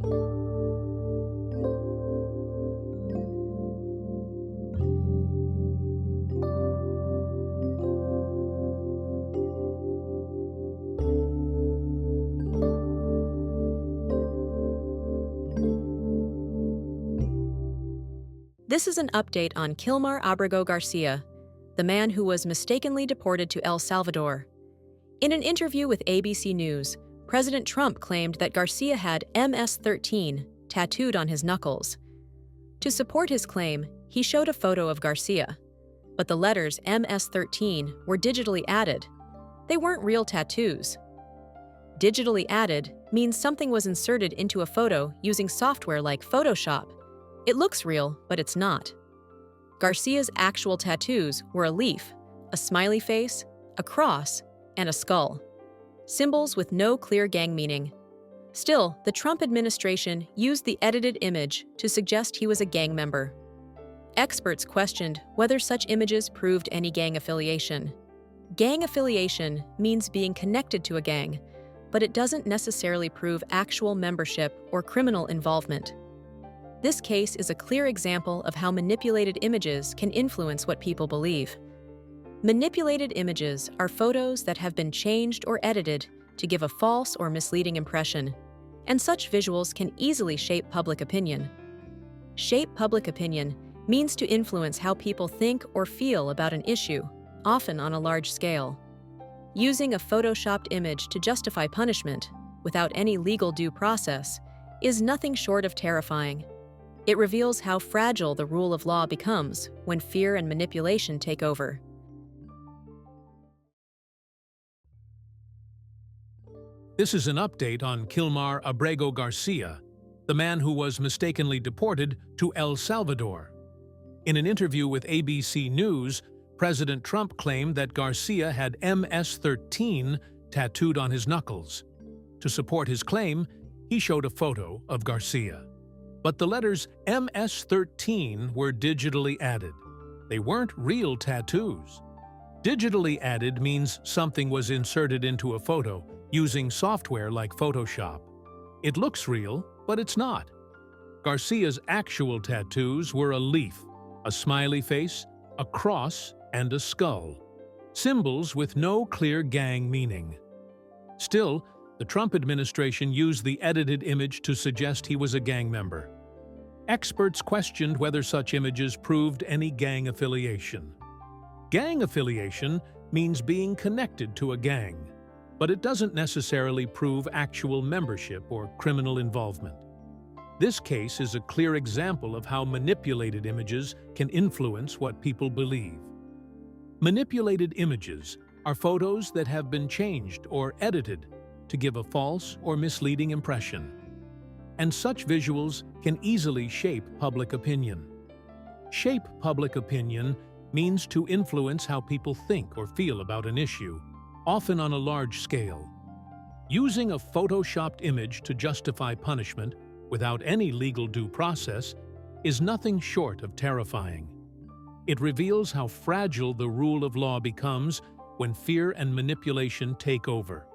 This is an update on Kilmar Abrego Garcia, the man who was mistakenly deported to El Salvador. In an interview with ABC News, President Trump claimed that Garcia had MS-13 tattooed on his knuckles. To support his claim, he showed a photo of Garcia, but the letters MS-13 were digitally added. They weren't real tattoos. Digitally added means something was inserted into a photo using software like Photoshop. It looks real, but it's not. Garcia's actual tattoos were a leaf, a smiley face, a cross, and a skull. Symbols with no clear gang meaning. Still, the Trump administration used the edited image to suggest he was a gang member. Experts questioned whether such images proved any gang affiliation. Gang affiliation means being connected to a gang, but it doesn't necessarily prove actual membership or criminal involvement. This case is a clear example of how manipulated images can influence what people believe. Manipulated images are photos that have been changed or edited to give a false or misleading impression, and such visuals can easily shape public opinion. Shape public opinion means to influence how people think or feel about an issue, often on a large scale. Using a photoshopped image to justify punishment, without any legal due process, is nothing short of terrifying. It reveals how fragile the rule of law becomes when fear and manipulation take over. This is an update on Kilmar Abrego Garcia, the man who was mistakenly deported to El Salvador. In an interview with ABC News, President Trump claimed that Garcia had MS-13 tattooed on his knuckles. To support his claim, he showed a photo of Garcia. But the letters MS-13 were digitally added. They weren't real tattoos. Digitally added means something was inserted into a photo using software like Photoshop. It looks real, but it's not. Garcia's actual tattoos were a leaf, a smiley face, a cross, and a skull. Symbols with no clear gang meaning. Still, the Trump administration used the edited image to suggest he was a gang member. Experts questioned whether such images proved any gang affiliation. Gang affiliation means being connected to a gang, but it doesn't necessarily prove actual membership or criminal involvement. This case is a clear example of how manipulated images can influence what people believe. Manipulated images are photos that have been changed or edited to give a false or misleading impression. And such visuals can easily shape public opinion. Shape public opinion means to influence how people think or feel about an issue, often on a large scale. Using a photoshopped image to justify punishment without any legal due process is nothing short of terrifying. It reveals how fragile the rule of law becomes when fear and manipulation take over.